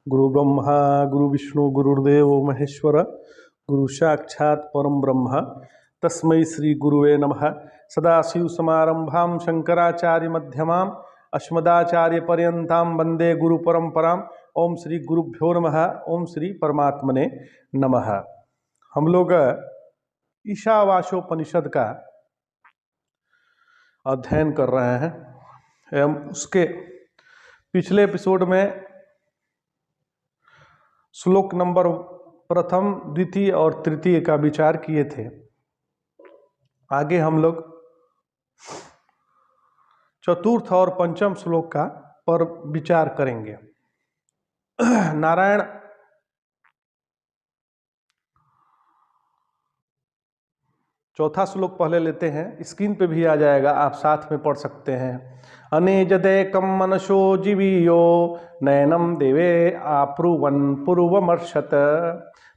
गुरु ब्रह्मा गुरु विष्णु गुरुर्देव महेश्वर गुरु साक्षात् परम ब्रह्म तस्मै श्री गुरुवे नमः। सदाशिव समारंभां शंकराचार्य मध्यमाम् अस्मदाचार्य पर्यंतां वंदे गुरु परंपराम्। ओम श्री गुरुभ्यो नमः। ओम श्री परमात्मने नमः। हम लोग ईशावास्योपनिषद का अध्ययन कर रहे हैं एवं उसके पिछले एपिसोड में श्लोक नंबर प्रथम, द्वितीय और तृतीय का विचार किए थे। आगे हम लोग चतुर्थ और पंचम श्लोक का पर विचार करेंगे। नारायण चौथा श्लोक पहले लेते हैं, स्क्रीन पे भी आ जाएगा, आप साथ में पढ़ सकते हैं। अनेजदेकम मनसो जीवीयो नयनम देवे आप्रुवन पूर्वमर्षत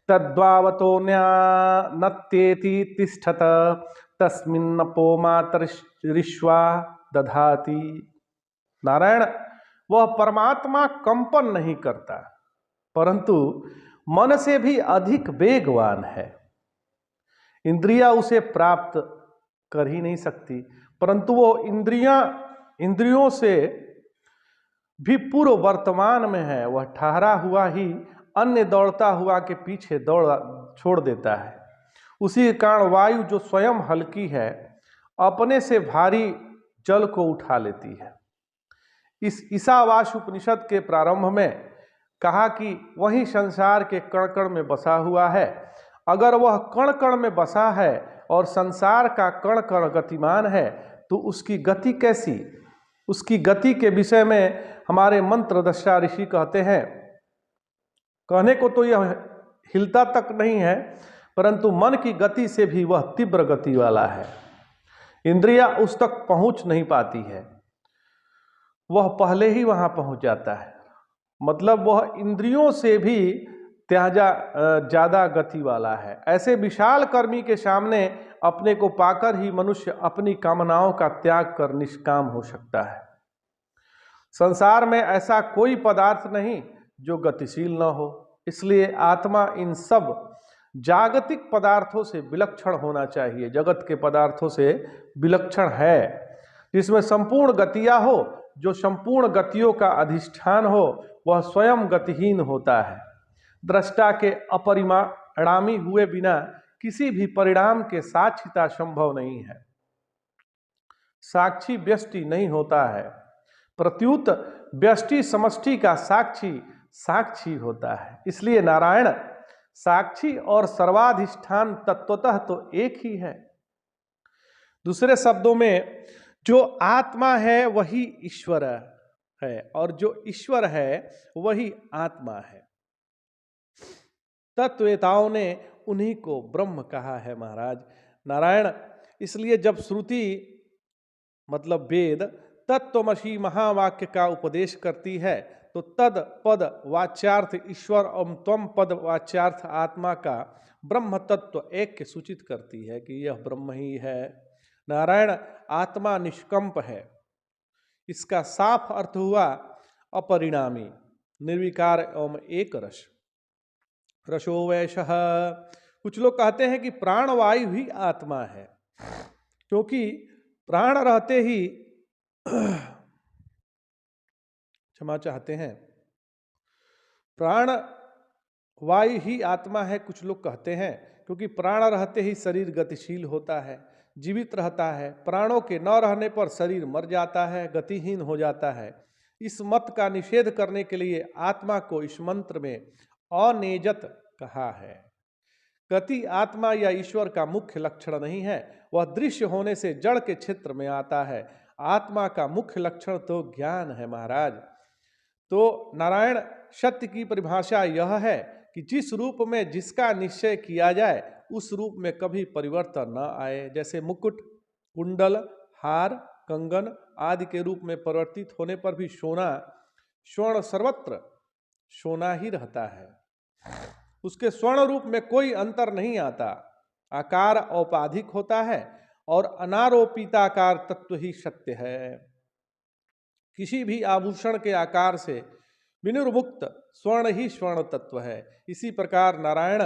तद्वावतो नत्येति तिष्ठत तस्मिन्नपो मातरिश्वा दधाति। नारायण वह परमात्मा कंपन नहीं करता, परंतु मन से भी अधिक वेगवान है। इंद्रियां उसे प्राप्त कर ही नहीं सकती, परंतु वो इंद्रियों से भी पूर्व वर्तमान में है। वह ठहरा हुआ ही अन्य दौड़ता हुआ के पीछे दौड़ छोड़ देता है। उसी के कारण वायु जो स्वयं हल्की है अपने से भारी जल को उठा लेती है। इस ईशावास्य उपनिषद के प्रारंभ में कहा कि वही संसार के कण कण में बसा हुआ है। अगर वह कण कण में बसा है और संसार का कण कण गतिमान है तो उसकी गति कैसी? उसकी गति के विषय में हमारे मंत्रदृष्टा ऋषि कहते हैं, कहने को तो यह हिलता तक नहीं है, परंतु मन की गति से भी वह तीव्र गति वाला है। इंद्रियां उस तक पहुंच नहीं पाती है, वह पहले ही वहां पहुंच जाता है। मतलब वह इंद्रियों से भी ज्यादा गति वाला है। ऐसे विशाल कर्मी के सामने अपने को पाकर ही मनुष्य अपनी कामनाओं का त्याग कर निष्काम हो सकता है। संसार में ऐसा कोई पदार्थ नहीं जो गतिशील न हो, इसलिए आत्मा इन सब जागतिक पदार्थों से विलक्षण होना चाहिए। जगत के पदार्थों से विलक्षण है, जिसमें संपूर्ण गतियां हो। जो संपूर्ण गतियों का अधिष्ठान हो वह स्वयं गतिहीन होता है। दृष्टा के अपरिणामी हुए बिना किसी भी परिणाम के साक्षिता संभव नहीं है। साक्षी व्यष्टि नहीं होता है, प्रत्युत व्यष्टि समष्टि का साक्षी होता है। इसलिए नारायण साक्षी और सर्वाधिष्ठान तत्वतः तो एक ही है। दूसरे शब्दों में जो आत्मा है वही ईश्वर है और जो ईश्वर है वही आत्मा है। तत्ववेताओं ने उन्हीं को ब्रह्म कहा है महाराज। नारायण इसलिए जब श्रुति मतलब वेद तत्वमसि महावाक्य का उपदेश करती है तो तद पद वाच्यार्थ ईश्वर और त्वम पद वाच्यार्थ आत्मा का ब्रह्म तत्व एक के सूचित करती है कि यह ब्रह्म ही है। नारायण आत्मा निष्कंप है। इसका साफ अर्थ हुआ अपरिणामी, निर्विकार एवं एक रस। रसो वैशः। कुछ लोग कहते हैं कि प्राणवायु ही आत्मा है, क्योंकि प्राण रहते ही क्षमा चाहते हैं, प्राण वायु ही आत्मा है। कुछ लोग कहते हैं क्योंकि प्राण रहते ही शरीर गतिशील होता है, जीवित रहता है। प्राणों के न रहने पर शरीर मर जाता है, गतिहीन हो जाता है। इस मत का निषेध करने के लिए आत्मा को इस मंत्र में अनेजत कहा है। गति आत्मा या ईश्वर का मुख्य लक्षण नहीं है, वह दृश्य होने से जड़ के क्षेत्र में आता है। आत्मा का मुख्य लक्षण तो ज्ञान है महाराज। तो नारायण सत्य की परिभाषा यह है कि जिस रूप में जिसका निश्चय किया जाए उस रूप में कभी परिवर्तन न आए। जैसे मुकुट, कुंडल, हार, कंगन आदि के रूप में परिवर्तित होने पर भी स्वर्ण सर्वत्र सोना ही रहता है, उसके स्वर्ण रूप में कोई अंतर नहीं आता। आकार औपाधिक होता है और अनारोपिताकार तत्व ही सत्य है। किसी भी आभूषण के आकार से विनिर्मुक्त स्वर्ण ही स्वर्ण तत्व है। इसी प्रकार नारायण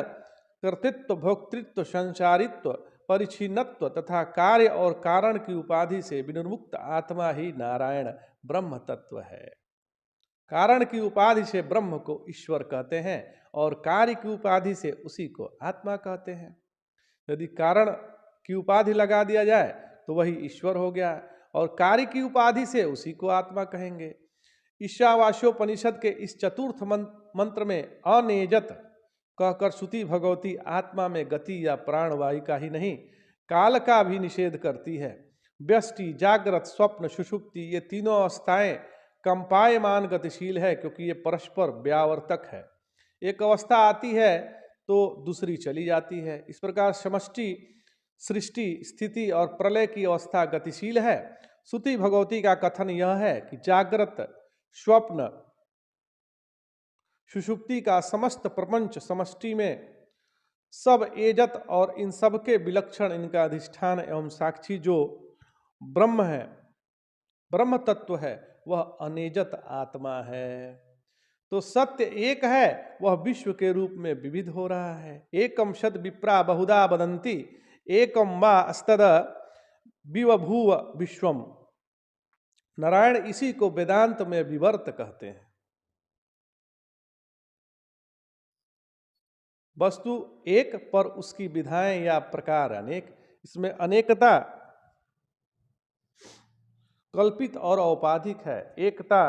कर्तृत्व, भोक्तृत्व, संसारित्व, परिच्छिन्नत्व तथा कार्य और कारण की उपाधि से विनिर्मुक्त आत्मा ही नारायण ब्रह्म तत्व है। कारण की उपाधि से ब्रह्म को ईश्वर कहते हैं और कार्य की उपाधि से उसी को आत्मा कहते हैं। यदि कारण की उपाधि लगा दिया जाए तो वही ईश्वर हो गया और कार्य की उपाधि से उसी को आत्मा कहेंगे। ईशावास्योपनिषद के इस चतुर्थ मंत्र में अनेजत कहकर श्रुति भगवती आत्मा में गति या प्राणवायु का ही नहीं, काल का भी निषेध करती है। व्यष्टि, जागृत, स्वप्न, सुषुप्ति ये तीनों अवस्थाएं कंपायमान गतिशील है क्योंकि ये परस्पर व्यावर्तक है। एक अवस्था आती है तो दूसरी चली जाती है। इस प्रकार समष्टि, सृष्टि, स्थिति और प्रलय की अवस्था गतिशील है। श्रुति भगवती का कथन यह है कि जागृत, स्वप्न, सुषुप्ति का समस्त प्रपंच समष्टि में सब एजत और इन सब के विलक्षण इनका अधिष्ठान एवं साक्षी जो ब्रह्म है, ब्रह्म तत्व है, वह अनेजत आत्मा है। तो सत्य एक है, वह विश्व के रूप में विविध हो रहा है। एकम शत विप्रा बहुधा वदन्ति एकम वा अस्तद विवभूव विश्वम। नारायण इसी को वेदांत में विवर्त कहते हैं। वस्तु एक पर उसकी विधाएं या प्रकार अनेक। इसमें अनेकता कल्पित और औपाधिक है, एकता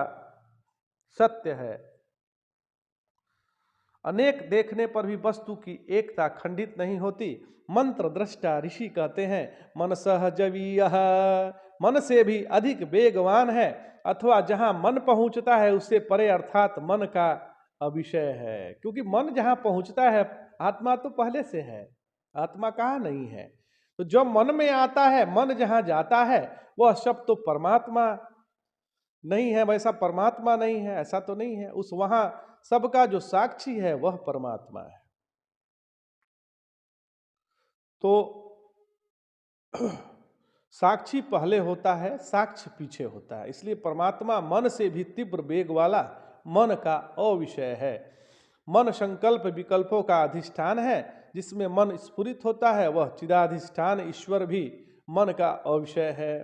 सत्य है। अनेक देखने पर भी वस्तु की एकता खंडित नहीं होती। मंत्र दृष्टा ऋषि कहते हैं मन सहजवीय, मन से भी अधिक वेगवान है अथवा जहां मन पहुंचता है उससे परे अर्थात मन का अविषय है। क्योंकि मन जहां पहुंचता है, आत्मा तो पहले से है, आत्मा कहाँ नहीं है। तो जब मन में आता है, मन जहां जाता है वह सब तो परमात्मा नहीं है। वैसा परमात्मा नहीं है, ऐसा तो नहीं है। उस वहां सबका जो साक्षी है वह परमात्मा है। तो साक्षी पहले होता है, साक्ष्य पीछे होता है। इसलिए परमात्मा मन से भी तीव्र वेग वाला मन का अविषय है। मन संकल्प विकल्पों का अधिष्ठान है। जिसमें मन स्फुरित होता है वह चिदाधिष्ठान ईश्वर भी मन का अविषय है।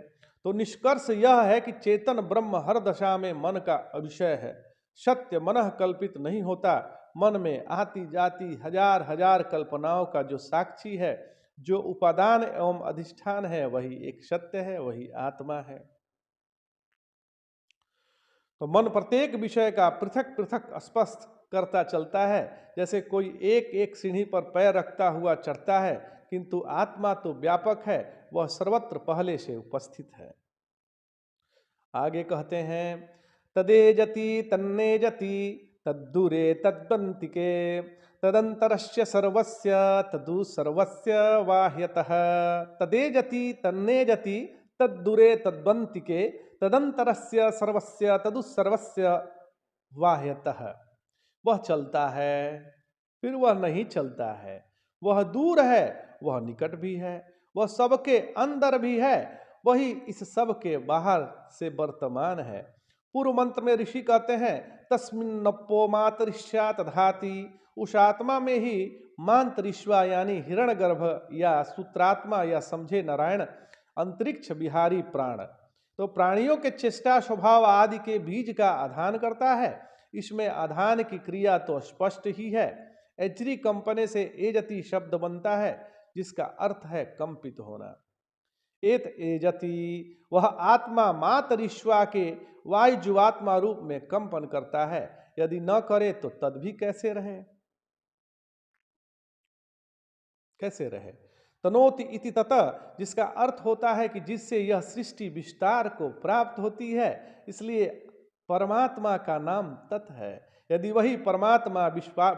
तो निष्कर्ष यह है कि चेतन ब्रह्म हर दशा में मन का अविषय है। सत्य मनः कल्पित नहीं होता। मन में आती जाती हजार हजार कल्पनाओं का जो साक्षी है, जो उपादान एवं अधिष्ठान है, वही एक सत्य है, वही आत्मा है। तो मन प्रत्येक विषय का पृथक पृथक स्पष्ट करता चलता है। जैसे कोई एक एक सीढ़ी पर पैर रखता हुआ चढ़ता है, किंतु आत्मा तो व्यापक है, वह सर्वत्र पहले से उपस्थित है। आगे कहते हैं तदेजति तन्नेजति तद्दूरे तद्वन्तिके तदंतरस्य सर्वस्य तदु सर्वस्य वाह्यतः। तदेजति तन्नेजति तद्दूरे तद्वन्तिके तदंतरस्य सर्वस्य तदु सर्वस्य वाह्यतः। वह चलता है, फिर वह नहीं चलता है। वह दूर है, वह निकट भी है। वह सबके अंदर भी है, वही इस सब के बाहर से वर्तमान है। पूर्व मंत्र में ऋषि कहते हैं तस्मिन्नप्पो मातरिष्या तधाति। उस आत्मा में ही मांतरिश्वा यानी हिरण्यगर्भ या सूत्रात्मा या समझे नारायण अंतरिक्ष विहारी प्राण तो प्राणियों के चेष्टा स्वभाव आदि के बीज का आधान करता है। इसमें आधान की क्रिया तो स्पष्ट ही है। एचरी कंपने से एजति शब्द बनता है जिसका अर्थ है कंपित होना। एत एजति वह आत्मा मातरिश्वा के वायु जीवात्मा रूप में कंपन करता है। यदि न करे तो तद भी कैसे रहे, कैसे रहे। तनोति इति ततः जिसका अर्थ होता है कि जिससे यह सृष्टि विस्तार को प्राप्त होती है, इसलिए परमात्मा का नाम तत् है। यदि वही परमात्मा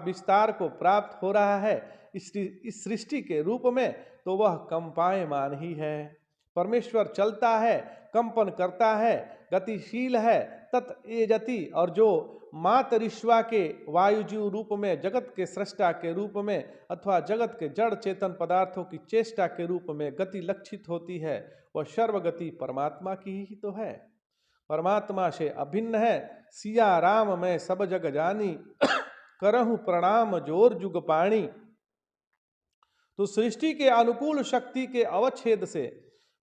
विस्तार को प्राप्त हो रहा है इस सृष्टि के रूप में, तो वह कंपायमान ही है। परमेश्वर चलता है, कंपन करता है, गतिशील है, तत् एजति। और जो मातरिश्वा के वायुजीव रूप में, जगत के सृष्टा के रूप में अथवा जगत के जड़ चेतन पदार्थों की चेष्टा के रूप में गति लक्षित होती है, वह सर्वगति परमात्मा की ही तो है। परमात्मा से अभिन्न है। सिया राम मैं सब जग जानी, करहूं प्रणाम जोर जुग पाणी। तो सृष्टि के अनुकूल शक्ति के अवच्छेद से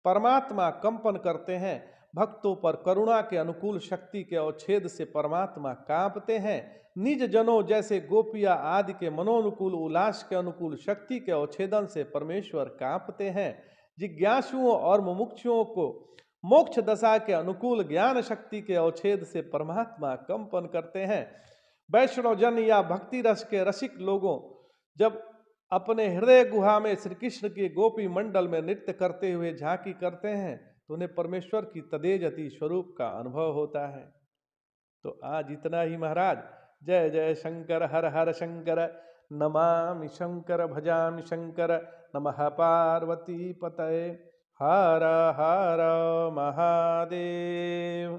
परमात्मा कंपन करते हैं, भक्तों पर करुणा के अनुकूल शक्ति के अवच्छेद से परमात्मा कांपते हैं। निज जनों जैसे गोपिया आदि के मनोनुकूल उल्लास के अनुकूल शक्ति के अवच्छेदन से परमेश्वर कांपते हैं। जिज्ञासुओं और मुमुक्षुओं को मोक्ष दशा के अनुकूल ज्ञान शक्ति के अवच्छेद से परमात्मा कंपन करते हैं। वैष्णव जन या भक्ति रस के रसिक लोगों जब अपने हृदय गुहा में श्री कृष्ण के गोपी मंडल में नृत्य करते हुए झांकी करते हैं तो उन्हें परमेश्वर की तदेजति स्वरूप का अनुभव होता है। तो आज इतना ही महाराज। जय जय शंकर, हर हर शंकर, नमामि शंकर, भजामि शंकर, नमः पार्वती पतये, हर हर महादेव।